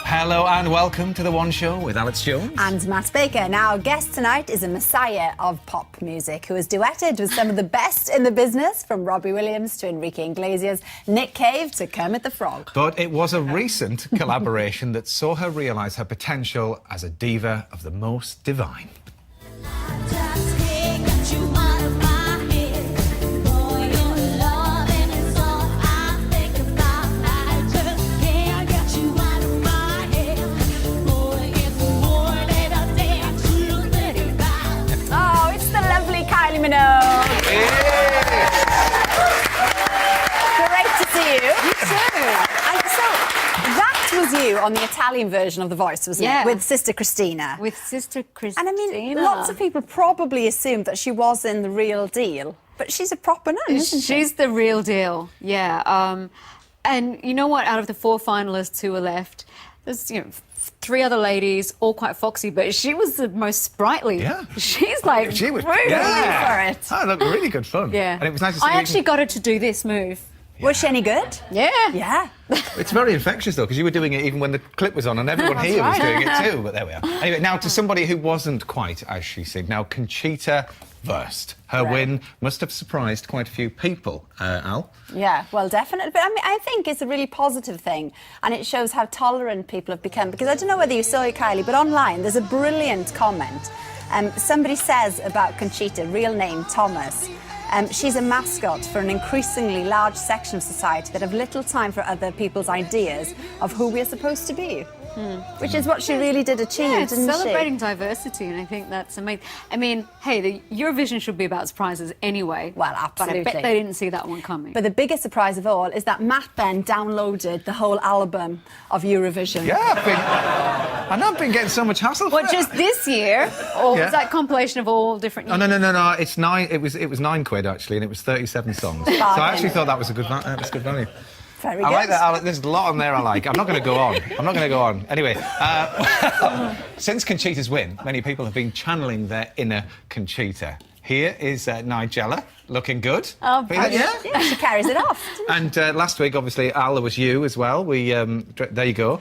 Hello and welcome to The One Show with Alex Jones. And Matt Baker. Now, our guest tonight is a messiah of pop music who has duetted with some of the best in the business, from Robbie Williams to Enrique Iglesias, Nick Cave to Kermit the Frog. But it was a recent collaboration that saw her realise her potential as a diva of the most divine. Kylie Minogue. Great to see you. You too. And so, that was you on the Italian version of The Voice, wasn't it? With Sister Christina. With Sister Christina. And I mean, lots of people probably assumed that she wasn't the real deal, but she's a proper nun, isn't she? She's the real deal, yeah. And you know what? Out of the 4 finalists who were left, there's, 3 other ladies, all quite foxy, but she was the most sprightly. Yeah. She's like, She was for it. Oh, look, really good fun. Yeah. And it was nice to see I actually got her to do this move. Yeah. Was she any good? Yeah. Yeah. It's very infectious, though, because you were doing it even when the clip was on, and everyone here was doing it too, but there we are. Anyway, now to somebody who wasn't quite as she said. Now, Conchita Wurst. Her win must have surprised quite a few people, Al. Yeah, well, definitely. But I mean, I think it's a really positive thing, and it shows how tolerant people have become. Because I don't know whether you saw it, Kylie, but online there's a brilliant comment. Somebody says about Conchita, real name Thomas, she's a mascot for an increasingly large section of society that have little time for other people's ideas of who we're supposed to be. Which is what she really did achieve, didn't celebrating she? diversity, and I think that's amazing. I mean, hey, the Eurovision should be about surprises anyway. Well, absolutely. But I bet they didn't see that one coming. But the biggest surprise of all is that Matt then downloaded the whole album of Eurovision. Yeah, I've been getting so much hassle for What, just this year? Or was that compilation of all different years? No. It's 9. It was £9 actually, and it was 37 songs. So I actually thought that was good value. Very good. I like that, Alex. There's a lot on there I like. I'm not going to go on. Anyway, since Conchita's win, many people have been channeling their inner Conchita. Here is Nigella, looking good. Oh, yeah, she carries it off. And last week, obviously, Al, there was you as well. There you go.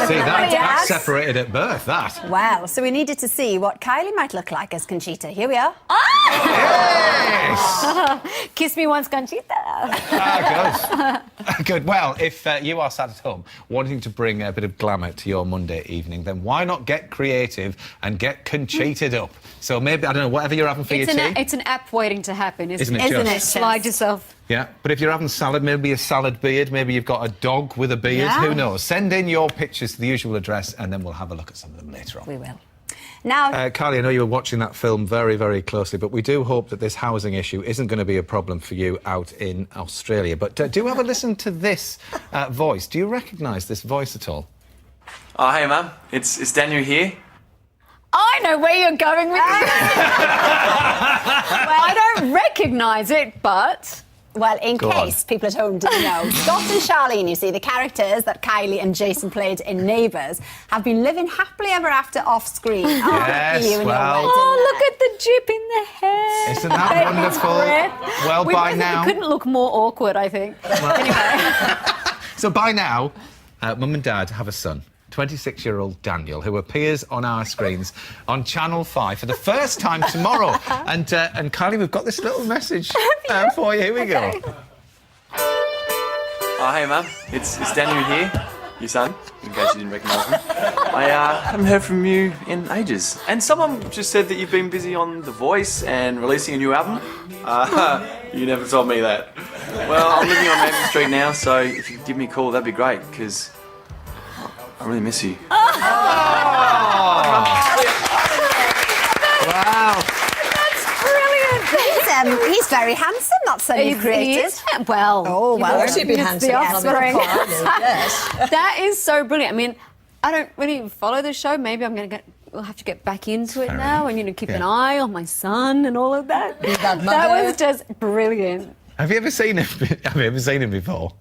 See, that's separated at birth, that. Well, so we needed to see what Kylie might look like as Conchita. Here we are. Yes! Kiss me once, Conchita. Good. Well, if you are sat at home wanting to bring a bit of glamour to your Monday evening, then why not get creative and get Conchita'd up? So maybe, I don't know, whatever you're having for your tea. It's an app waiting to happen, isn't it? Isn't it? Slide yourself. Yeah, but if you're having salad, maybe a salad beard, maybe you've got a dog with a beard, who knows? Send in your pictures to the usual address and then we'll have a look at some of them later on. We will. Now, Kylie, I know you were watching that film very, very closely, but we do hope that this housing issue isn't going to be a problem for you out in Australia. But do have a listen to this voice. Do you recognise this voice at all? Oh, hey, Mum. It's Daniel here. I know where you're going with this. Well, I don't recognise it, but... Well, in case people at home didn't know, Scott and Charlene, you see, the characters that Kylie and Jason played in Neighbours, have been living happily ever after off-screen. Yes, you and well... your Oh, look at the jip in the hair. Isn't that wonderful? Well, by now... We couldn't look more awkward, I think. Anyway. So by now, Mum and Dad have a son. 26-year-old Daniel, who appears on our screens on Channel 5 for the first time tomorrow. And Kylie, we've got this little message for you. Here we go. Oh, hey, Mum. It's Daniel here, your son, in case you didn't recognise me. I haven't heard from you in ages. And someone just said that you've been busy on The Voice and releasing a new album. You never told me that. Well, I'm living on Maple Street now, so if you could give me a call, that'd be great, because I really miss you. Wow. That's brilliant. He's very handsome, that son you created. Well, oh, well, I've actually been handsome. Yes. That is so brilliant. I mean, I don't really follow the show. Maybe we'll have to get back into it now and, keep an eye on my son and all of that. That was just brilliant. Have you ever seen him before?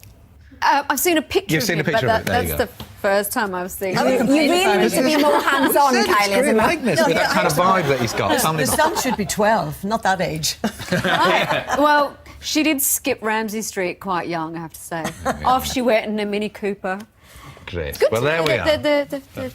I've seen a picture You've of seen him, a picture but of it. There you that's go. the first time I've seen You it. really need to be more hands-on, Kylie. It's great likeness with that kind of vibe that he's got. The son should be 12, not that age. Well, she did skip Ramsay Street quite young, I have to say. Off she went in a Mini Cooper. Great. Good Well, to there know we are. that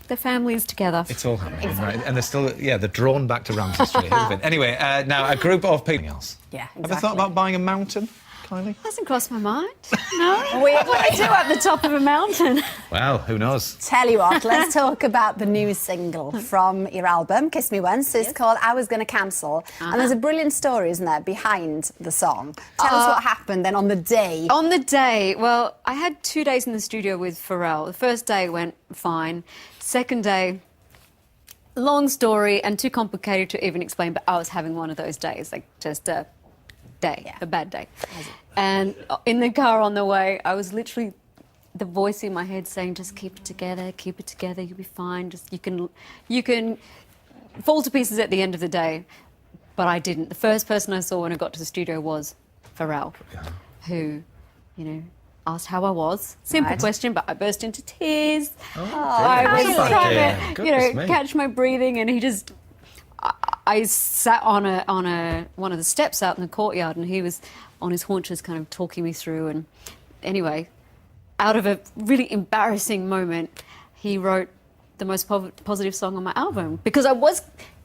the family's together. It's all happening, right? And they're still, they're drawn back to Ramsey Street. Anyway, now a group of people else. Yeah, Ever thought about buying a mountain, Kylie? Hasn't crossed my mind. No. What do I do at the top of a mountain? Well, who knows? Tell you what, let's talk about the new single from your album, Kiss Me Once. It's called I Was Gonna Cancel. And there's a brilliant story, isn't there, behind the song. Tell us what happened then on the day. On the day, well, I had 2 days in the studio with Pharrell. The first day went fine. Second day, long story and too complicated to even explain, but I was having one of those days, like just a day, a bad day. And in the car on the way, I was literally the voice in my head saying, just keep it together, you'll be fine. Just you can fall to pieces at the end of the day. But I didn't. The first person I saw when I got to the studio was Pharrell, who, asked how I was. Simple question, but I burst into tears. I was trying to, catch my breathing, and he just. I sat on one of the steps out in the courtyard, and he was on his haunches, kind of talking me through. And anyway, out of a really embarrassing moment, he wrote the most positive song on my album because I was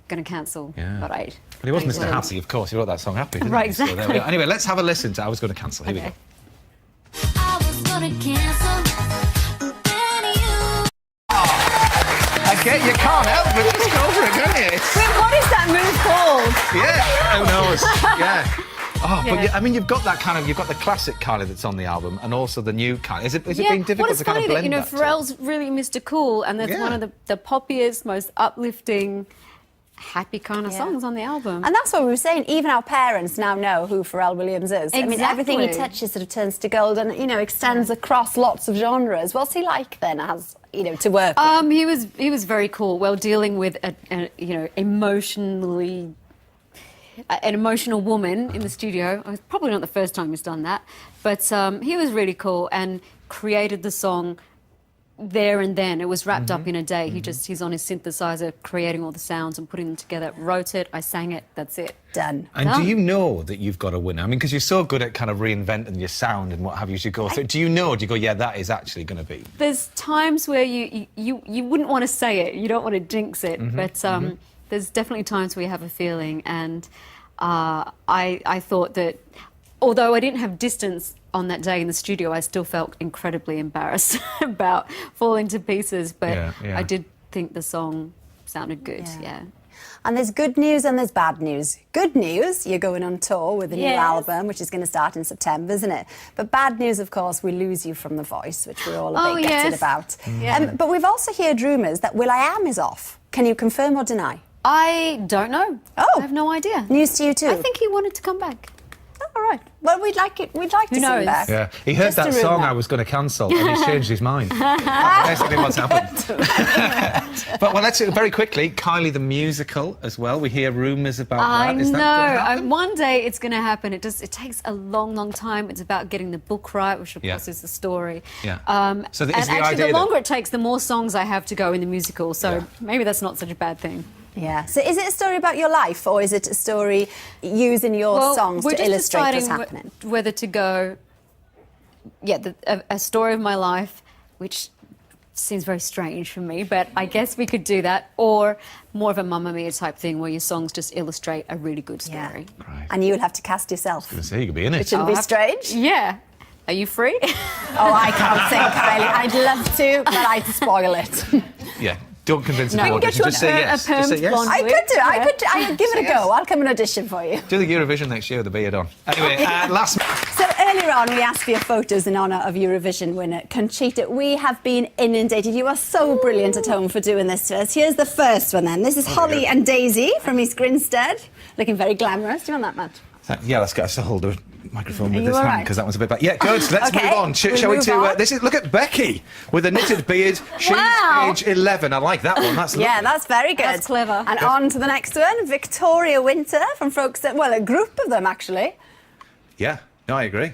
going to cancel, but I. But he was Mr. Happy, of course. He wrote that song Happy, didn't Right, he? exactly. So anyway, let's have a listen to I Was Going to Cancel. Here we go. I was gonna cancel, then you. I get you can't help but just go for it, can you? What is that move called? Yeah, who knows? Yeah. Oh, but I mean, you've got the classic Kylie that's on the album, and also the new Kylie. Is it been difficult to kind of blend that? Pharrell's really Mr. Cool, and that's one of the poppiest, most uplifting, happy kind of songs on the album. And that's what we were saying. Even our parents now know who Pharrell Williams is. I mean, everything he touches sort of turns to gold and, extends across lots of genres. What's he like then as, to work with? He was very cool. Well, dealing with an emotional woman in the studio. It's probably not the first time he's done that, but he was really cool and created the song there and then. It was wrapped up in a day. He's on his synthesizer creating all the sounds and putting them together. Wrote it, I sang it, that's it. Done. And do you know that you've got a winner? I mean, because you're so good at kind of reinventing your sound and what have you as you go through. Do you go, yeah, that is actually going to be? There's times where you wouldn't want to say it. You don't want to jinx it. But there's definitely times where you have a feeling. And I thought that although I didn't have distance on that day in the studio, I still felt incredibly embarrassed about falling to pieces. But I did think the song sounded good, And there's good news and there's bad news. Good news, you're going on tour with a new album, which is going to start in September, isn't it? But bad news, of course, we lose you from The Voice, which we're all a bit gutted about. But we've also heard rumours that will.i.am is off. Can you confirm or deny? I don't know. Oh. I have no idea. News to you too? I think he wanted to come back. All right. Well, we'd like to see him back. Yeah, he heard Just a that song rumour. I was going to cancel, and he's changed his mind. That's basically what's happened. But let's very quickly, Kylie the musical as well. We hear rumours about that. Is that gonna happen? One day it's going to happen. It takes a long, long time. It's about getting the book right, which of course is the story. Yeah. So and is the actually, idea the longer it takes, the more songs I have to go in the musical. So maybe that's not such a bad thing. Yeah. So is it a story about your life, or is it a story using your songs to illustrate what's happening? Whether to go, a story of my life, which seems very strange for me, but I guess we could do that, or more of a Mamma Mia type thing where your songs just illustrate a really good story. Right. And you'll have to cast yourself. I say you could be in it. Which will be strange. Yeah. Are you free? Oh, I can't sing, Kylie. I'd love to, but I'd spoil it. Yeah. Don't convince the No, audience. Just say yes. Just say yes. I could do. I'd give it a go. I'll come and audition for you. Do the Eurovision next year with the beard on. Anyway, last. So earlier on, we asked for your photos in honour of Eurovision winner Conchita. We have been inundated. You are so brilliant at home for doing this to us. Here's the first one then. This is Holly and Daisy from East Grinstead. Looking very glamorous. Do you want that, Matt? Yeah, let's get us to hold the microphone with you this all hand right? because that one's a bit bad. Yeah, good. Let's move on. Shall we move to on? this? Look at Becky with a knitted beard. She's Wow. age 11. I like that one. That's Yeah, lovely. that's very good. That's clever. And on to the next one. Victoria Winter from Folkestone. Well, a group of them, actually. Yeah. No, I agree.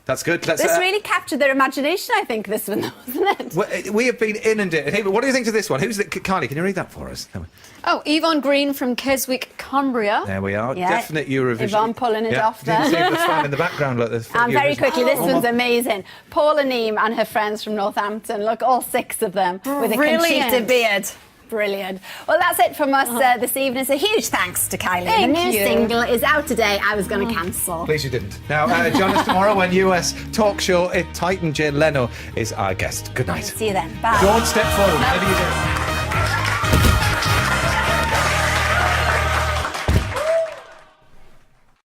That's good. Let's, This really captured their imagination, I think, this one, wasn't it? we have been inundated. Hey, but what do you think to this one? Who's the... Kylie, can you read that for us? Oh, Yvonne Green from Keswick, Cumbria. There we are. Yeah. Definite Eurovision. Yvonne pulling it off there. Didn't see the fan in the background. Look, And very quickly, this one's amazing. Paula Neem and her friends from Northampton. Look, all 6 of them with a Brilliant. Conchita beard. Brilliant. Well, that's it from us this evening. So huge thanks to Kylie. Thank the new you. single is out today. I was going to cancel. Please you didn't. Now, join us tomorrow when US talk show Titan Jay Leno is our guest. Good night. See you then. Bye. Don't step forward. Whatever you do.